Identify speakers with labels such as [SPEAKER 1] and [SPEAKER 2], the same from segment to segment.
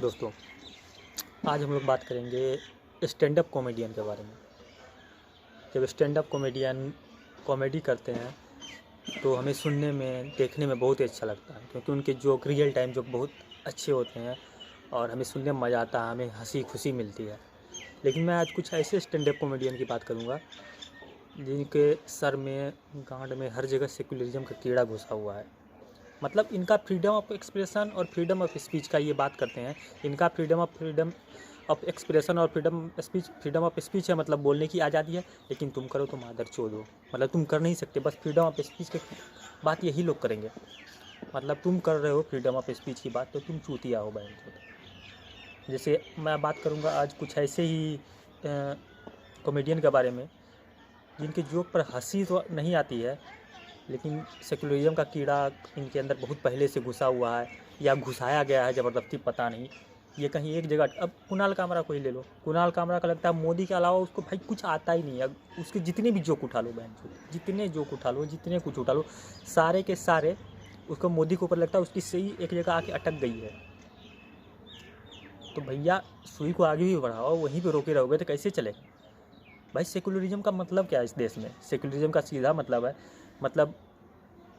[SPEAKER 1] दोस्तों, आज हम लोग बात करेंगे स्टैंड अप कॉमेडियन के बारे में। जब स्टैंड अप कॉमेडियन कॉमेडी करते हैं तो हमें सुनने में, देखने में बहुत ही अच्छा लगता है, क्योंकि उनके जोक, रियल टाइम जोक बहुत अच्छे होते हैं और हमें सुनने में मज़ा आता है, हमें हंसी खुशी मिलती है। लेकिन मैं आज कुछ ऐसे स्टैंड अप कॉमेडियन की बात करूँगा जिनके सर में, गांड में, हर जगह सेकुलरिज्म का कीड़ा घुसा हुआ है। मतलब इनका फ्रीडम ऑफ एक्सप्रेशन और फ्रीडम ऑफ स्पीच का ये बात करते हैं। इनका फ्रीडम ऑफ एक्सप्रेशन और फ्रीडम ऑफ स्पीच है, मतलब बोलने की आज़ादी है, लेकिन तुम करो तो मादर चोद हो। मतलब तुम कर नहीं सकते, बस फ्रीडम ऑफ स्पीच की बात यही लोग करेंगे। मतलब तुम कर रहे हो फ्रीडम ऑफ स्पीच की बात, तो तुम चूतिया हो बहन चोद। जैसे मैं बात करूँगा आज कुछ ऐसे ही कॉमेडियन के बारे में जिनके जोक पर हंसी तो नहीं आती है, लेकिन सेकुलरिज्म का कीड़ा इनके अंदर बहुत पहले से घुसा हुआ है, या घुसाया गया है ज़बरदस्ती, पता नहीं। ये कहीं एक जगह, अब कुणाल कामरा को ही ले लो। कुणाल कामरा का लगता है मोदी के अलावा उसको भाई कुछ आता ही नहीं है। उसके जितने भी जोक उठा लो बहन चोद, जितने जोक उठा लो, जितने कुछ उठा लो, सारे के सारे उसको मोदी के ऊपर लगता है उसकी सही एक जगह आके अटक गई है। तो भैया सुई को आगे भी बढ़ाओ, वहीं पर रोके रहोगे तो कैसे चलेगा भाई। सेकुलरिज्म का मतलब क्या है इस देश में? सेकुलरिज्म का सीधा मतलब है, मतलब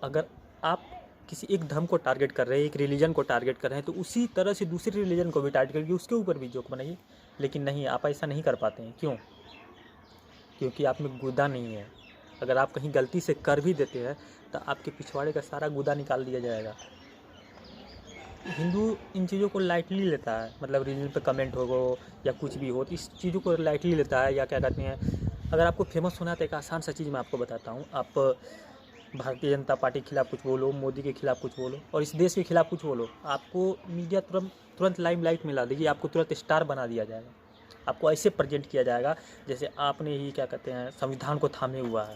[SPEAKER 1] अगर आप किसी एक धर्म को टारगेट कर रहे हैं, एक रिलीजन को टारगेट कर रहे हैं, तो उसी तरह से दूसरे रिलीजन को भी टारगेट करके उसके ऊपर भी जोक बनाइए। लेकिन नहीं, आप ऐसा नहीं कर पाते हैं। क्यों? क्योंकि आप में गुदा नहीं है। अगर आप कहीं गलती से कर भी देते हैं तो आपके पिछवाड़े का सारा गुदा निकाल दिया जाएगा। हिंदू इन चीज़ों को लाइटली लेता है, मतलब रिलीजन पे कमेंट हो या कुछ भी हो तो इस चीज़ों को लाइटली लेता है, या क्या कहते हैं। अगर आपको फेमस होना है तो एक आसान सा चीज़ मैं आपको बताता हूँ। आप भारतीय जनता पार्टी के खिलाफ कुछ बोलो, मोदी के खिलाफ कुछ बोलो और इस देश के खिलाफ कुछ बोलो, आपको मीडिया तुरंत लाइमलाइट में ला देगी, आपको तुरंत स्टार बना दिया जाएगा। आपको ऐसे प्रेजेंट किया जाएगा जैसे आपने ही, क्या कहते हैं, संविधान को थामे हुआ है।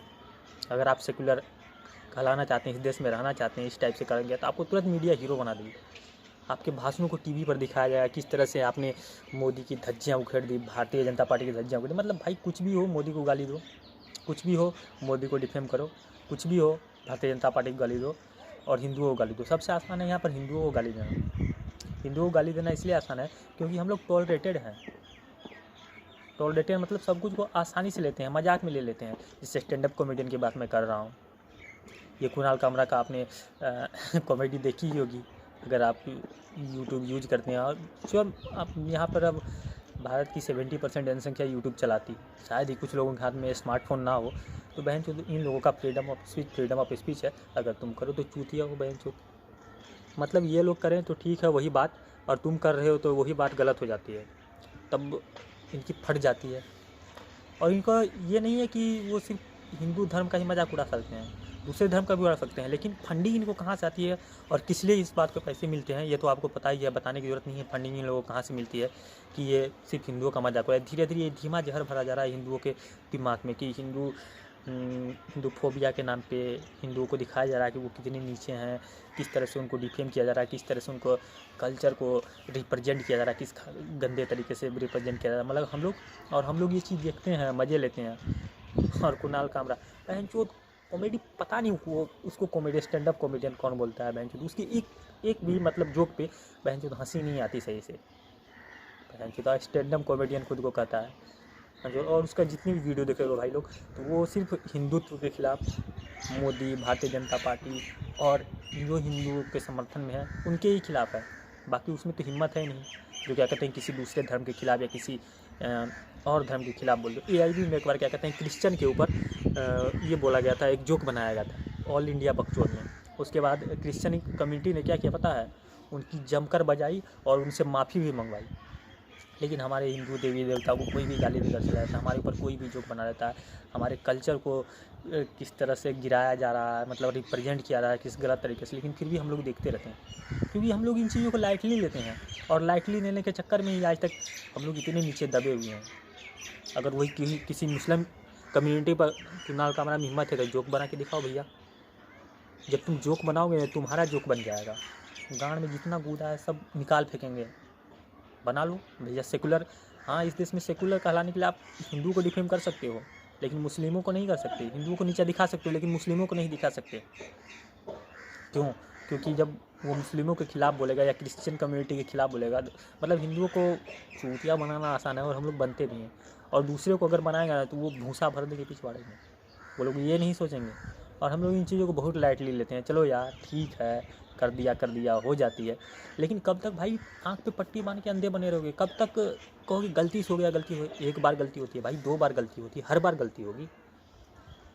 [SPEAKER 1] अगर आप सेकुलर कहलाना चाहते हैं, इस देश में रहना चाहते हैं, इस टाइप से करेंगे तो आपको तुरंत मीडिया हीरो बना देगी। आपके भाषणों को टीवी पर दिखाया जाएगा, किस तरह से आपने मोदी की धज्जियाँ उखेड़ दी, भारतीय जनता पार्टी की धज्जियाँ उखेड़ दी। मतलब भाई कुछ भी हो, मोदी को गाली दो, कुछ भी हो, मोदी को डिफेम करो, कुछ भी हो, भारतीय जनता पार्टी को गाली दो और हिंदुओं को गाली दो। सबसे आसान है यहाँ पर हिंदुओं को गाली देना। हिंदुओं को गाली देना इसलिए आसान है क्योंकि हम लोग टॉलरेटेड हैं। टॉलरेटेड मतलब सब कुछ को आसानी से लेते हैं, मजाक में ले लेते हैं। जिससे स्टैंड अप कॉमेडियन की बात मैं कर रहा हूँ। ये कुणाल कामरा का आपने कॉमेडी देखी ही होगी अगर आप यूट्यूब यूज करते हैं। और जो आप यहाँ पर अब भारत की 70% जनसंख्या यूट्यूब चलाती है, शायद ही कुछ लोगों के हाथ में स्मार्टफोन ना हो, तो बहन चोद इन लोगों का फ्रीडम ऑफ स्पीच है। अगर तुम करो तो चूतिया हो बहन चोद। मतलब ये लोग करें तो ठीक है वही बात, और तुम कर रहे हो तो वही बात गलत हो जाती है, तब इनकी फट जाती है। और इनका ये नहीं है कि वो सिर्फ हिंदू धर्म का ही मजाक उड़ा सकते हैं, दूसरे धर्म का भी उड़ा सकते हैं, लेकिन फंडिंग इनको कहाँ से आती है और किस लिए इस बात को पैसे मिलते हैं ये तो आपको पता ही है, बताने की ज़रूरत नहीं है। फंडिंग इन लोगों को कहाँ से मिलती है कि ये सिर्फ हिंदुओं का मजाक उड़ा है। धीरे धीरे ये धीमा जहर भरा जा रहा है हिंदुओं के दिमाग में कि हिंदूफोबिया के नाम पे हिंदुओं को दिखाया जा रहा है कि वो कितने नीचे हैं, किस तरह से उनको डिफेम किया जा रहा है, किस तरह से उनको कल्चर को रिप्रेजेंट किया जा रहा है, किस गंदे तरीके से रिप्रेजेंट किया जा रहा है। मतलब हम लोग ये चीज़ देखते हैं, मज़े लेते हैं। और कुणाल कामरा बहन चोद कॉमेडी, पता नहीं वो उसको कॉमेडी स्टैंड अप कॉमेडियन कौन बोलता है बहन चोद। उसकी एक भी मतलब जोक पे बहन चोद हंसी नहीं आती सही से। बहन चोद स्टैंड अप कॉमेडियन खुद को कहता है। और उसका जितनी भी वीडियो देखेगा भाई लोग, तो वो सिर्फ हिंदुत्व के खिलाफ, मोदी, भारतीय जनता पार्टी और जो हिंदुओं के समर्थन में है उनके ही खिलाफ है। बाकी उसमें तो हिम्मत है ही नहीं जो क्या कहते हैं किसी दूसरे धर्म के खिलाफ या किसी और धर्म के खिलाफ बोल दो। AIB में एक बार क्या कहते हैं क्रिश्चियन के ऊपर ये बोला गया था, एक जोक बनाया गया था ऑल इंडिया बकचोद में। उसके बाद क्रिश्चियन कम्युनिटी ने क्या किया पता है, उनकी जमकर बजाई और उनसे माफ़ी भी मंगवाई। लेकिन हमारे हिंदू देवी देवता को कोई भी गाली देकर चला जाता है, हमारे ऊपर कोई भी जोक बना देता है, हमारे कल्चर को किस तरह से गिराया जा रहा है, मतलब रिप्रेजेंट किया जा रहा है किस गलत तरीके से, लेकिन फिर भी हम लोग देखते रहते हैं क्योंकि हम लोग इन चीज़ों को लाइटली लेते हैं। और लाइटली लेने के चक्कर में ही आज तक हम लोग इतने नीचे दबे हुए हैं। अगर वही किसी मुस्लिम कम्युनिटी पर कुणाल कामरा में हिम्मत है तो जोक बना के दिखाओ भैया। जब तुम जोक बनाओगे तुम्हारा जोक बन जाएगा, गाँड में जितना गूदा है सब निकाल फेंकेंगे। बना लो भैया सेकुलर। हाँ, इस देश में सेकुलर कहलाने के लिए आप हिंदू को डिफेम कर सकते हो, लेकिन मुस्लिमों को नहीं कर सकते। हिंदुओं को नीचा दिखा सकते हो लेकिन मुस्लिमों को नहीं दिखा सकते। क्यों? क्योंकि जब वो मुस्लिमों के खिलाफ़ बोलेगा या क्रिश्चियन कम्युनिटी के खिलाफ़ बोलेगा, मतलब हिंदुओं को चूतिया बनाना आसान है और हम लोग बनते भी हैं, और दूसरे को अगर बनाएगा ना तो वो भूसा भर देंगे पिछवाड़े में, वो लोग ये नहीं सोचेंगे। और हम लोग इन चीज़ों को बहुत लाइटली लेते हैं, चलो यार ठीक है, कर दिया हो जाती है। लेकिन कब तक भाई आँख पे पट्टी बांध के अंधे बने रहोगे? कब तक कहोगे गलती से हो गया, गलती हो, एक बार गलती होती है भाई, 2 बार गलती होती है, हर बार गलती होगी।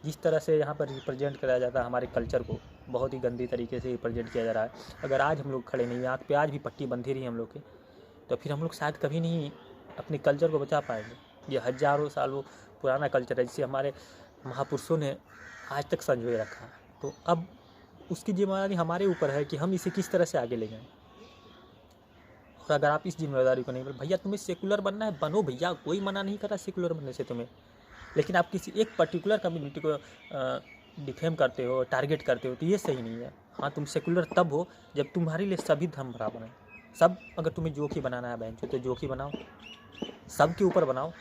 [SPEAKER 1] जिस तरह से यहाँ पर रिप्रेजेंट कराया जाता है हमारे कल्चर को, बहुत ही गंदी तरीके से रिप्रेजेंट किया जा रहा है। अगर आज हम लोग खड़े नहीं, आँख पे आज भी पट्टी बंधी रही हम लोग के, तो फिर हम लोग शायद कभी नहीं अपने कल्चर को बचा पाएंगे। ये हज़ारों सालों पुराना कल्चर है, जिसे हमारे महापुरुषों ने आज तक संजोए रखा है। तो अब उसकी जिम्मेदारी हमारे ऊपर है कि हम इसे किस तरह से आगे ले जाएं। और अगर आप इस जिम्मेदारी को नहीं, भैया तुम्हें सेकुलर बनना है, बनो भैया, कोई मना नहीं कर रहा सेकुलर बनने से तुम्हें। लेकिन आप किसी एक पर्टिकुलर कम्युनिटी को डिफेम करते हो, टारगेट करते हो, तो ये सही नहीं है। हाँ, तुम सेकुलर तब हो जब तुम्हारे लिए सभी धर्म बराबर हैं। सब, अगर तुम्हें जोखी बनाना है बहन तो जोखी बनाओ, सब के ऊपर बनाओ,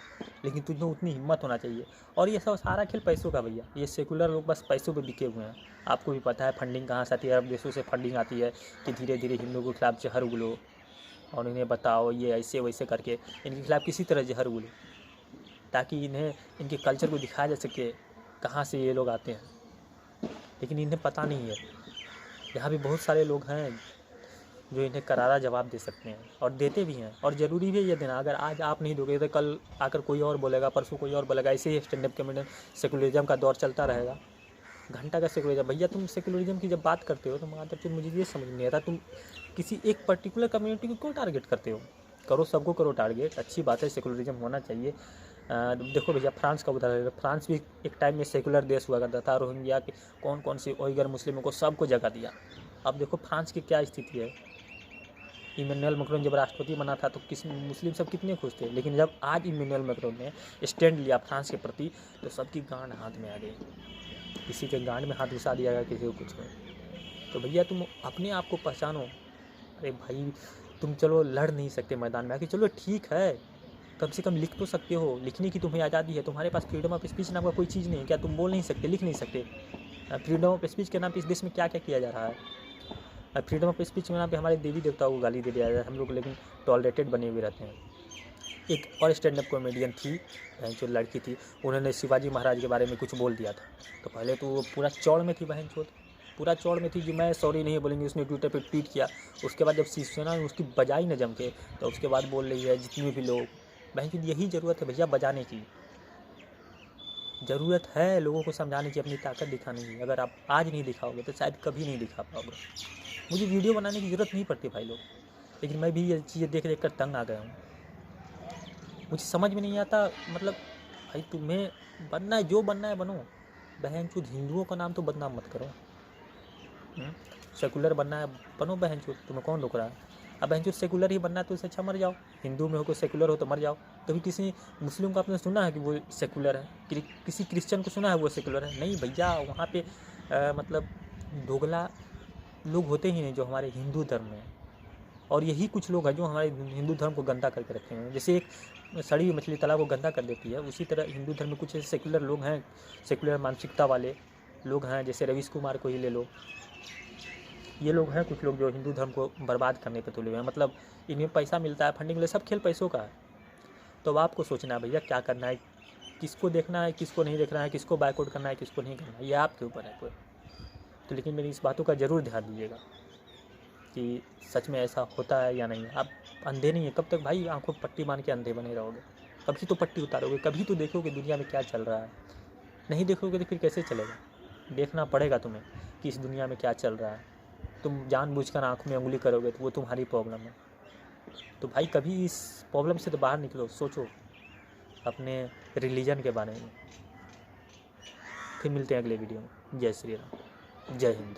[SPEAKER 1] लेकिन तुझमें उतनी हिम्मत होना चाहिए। और ये सब सारा खेल पैसों का भैया, ये सेकुलर लोग बस पैसों पे बिके हुए हैं। आपको भी पता है फंडिंग कहाँ से आती है, अरब देशों से फंडिंग आती है कि धीरे धीरे हिंदुओं के खिलाफ जहर उगलो और इन्हें बताओ ये ऐसे वैसे करके इनके खिलाफ किसी तरह जहर उगलो, ताकि इन्हें इनके कल्चर को दिखाया जा सके कहाँ से ये लोग आते हैं। लेकिन इन्हें पता नहीं है, यहाँ भी बहुत सारे लोग हैं जो इन्हें करारा जवाब दे सकते हैं और देते भी हैं, और ज़रूरी भी है ये देना। अगर आज आप नहीं दोगे तो कल आकर कोई और बोलेगा, परसों कोई और बोलेगा। ऐसे ही स्टैंड अप कॉमेडियन सेकुलरिज्म का दौर चलता रहेगा, घंटा का सेकुलरिज्म। भैया तुम सेकुलरिज्म की जब बात करते हो तो मात्र मुझे ये समझ नहीं आता, तुम किसी एक पर्टिकुलर कम्युनिटी को क्यों टारगेट करते हो? करो, सबको करो टारगेट, अच्छी बात है, सेकुलरिज्म होना चाहिए। देखो भैया, फ्रांस का उदाहरण है, फ्रांस भी एक टाइम में सेकुलर देश हुआ करता था। रोहिंग्या के कौन सी उइगर मुस्लिमों को सबको जगह दिया। अब देखो फ्रांस की क्या स्थिति है। इमैनुअल मैक्रोन जब राष्ट्रपति बना था तो मुस्लिम सब कितने खुश थे, लेकिन जब आज इमैनुअल मैक्रोन ने स्टैंड लिया फ्रांस के प्रति तो सबकी गांड हाथ में आ गई। किसी के गांड में हाथ घुसा दिया गया, किसी को कुछ में। तो भैया तुम अपने आप को पहचानो। अरे भाई तुम चलो लड़ नहीं सकते मैदान में आके, चलो ठीक है, कम से कम लिख तो सकते हो, लिखने की तुम्हें आज़ादी है, तुम्हारे पास फ्रीडम ऑफ स्पीच नाम का कोई चीज़ नहीं है क्या? तुम बोल नहीं सकते, लिख नहीं सकते? फ्रीडम ऑफ स्पीच के नाम पे इस देश में क्या क्या किया जा रहा है। फ्रीडम ऑफ स्पीच के नाम पे हमारे देवी देवताओं को गाली दे दिया जाए हम लोग, लेकिन टॉलरेटेड बने हुए रहते हैं। एक और स्टैंड अप कॉमेडियन थी, जो लड़की थी, उन्होंने शिवाजी महाराज के बारे में कुछ बोल दिया था। तो पहले तो वो पूरा चौड़ में थी, पूरा चौड़ में थी कि मैं सॉरी नहीं बोलेंगी। उसने ट्विटर पे ट्वीट किया। उसके बाद जब शिवसेना ने उसकी बजाई न जम के, तो उसके बाद बोल रही है जितने भी लोग, बहन यही ज़रूरत है भैया बजाने की, ज़रूरत है लोगों को समझाने की, अपनी ताकत दिखाने की। अगर आप आज नहीं दिखाओगे तो शायद कभी नहीं दिखा पाओगे। मुझे वीडियो बनाने की ज़रूरत नहीं पड़ती भाई लोग, लेकिन मैं भी ये चीज़ें देख कर तंग आ गया हूँ। मुझे समझ में नहीं आता, मतलब भाई तुम्हें बनना है, जो बनना है बनो, बहन चूत हिंदुओं का नाम तो बदनाम मत करो। सेकुलर बनना है बनो बहन चूत, तुम्हें कौन रोक रहा है? अब बहन चूत सेकुलर ही बनना है तो उससे अच्छा मर जाओ, हिंदू में हो को सेकुलर हो तो मर जाओ। कभी किसी मुस्लिम को आपने सुना है कि वो सेकुलर है? किसी क्रिश्चियन को सुना है वो सेकुलर है? नहीं भैया, वहाँ पे मतलब दोगला लोग होते ही नहीं जो हमारे हिंदू धर्म में, और यही कुछ लोग हैं जो हमारे हिंदू धर्म को गंदा करके रखे हैं। जैसे एक सड़ी हुई मछली तालाब को गंदा कर देती है, उसी तरह हिंदू धर्म में कुछ ऐसे सेकुलर लोग हैं, सेकुलर मानसिकता वाले लोग हैं। जैसे रवीश कुमार को ही ले लो, ये लोग हैं कुछ लोग जो हिंदू धर्म को बर्बाद करने पे तुले हुए हैं। मतलब इन्हें पैसा मिलता है, फंडिंग ले, सब खेल पैसों का है। तो अब आपको सोचना है भैया क्या करना है, किसको देखना है, किसको नहीं देखना है, किसको बायकॉट करना है, किसको नहीं करना है, ये आपके ऊपर है कोई। तो लेकिन मेरी इस बातों का ज़रूर ध्यान दीजिएगा कि सच में ऐसा होता है या नहीं। आप अंधे नहीं है, कब तक भाई आंखों पट्टी बांध के अंधे बने रहोगे? कभी तो पट्टी उतारोगे, कभी तो देखोगे दुनिया में क्या चल रहा है। नहीं देखोगे तो फिर कैसे चलेगा? देखना पड़ेगा तुम्हें कि इस दुनिया में क्या चल रहा है। तुम जानबूझकर आंखों में उंगली करोगे तो वो तुम्हारी प्रॉब्लम है। तो भाई कभी इस प्रॉब्लम से तो बाहर निकलो, सोचो अपने रिलीजन के बारे में। फिर मिलते हैं अगले वीडियो में। जय श्री राम, जय हिंद।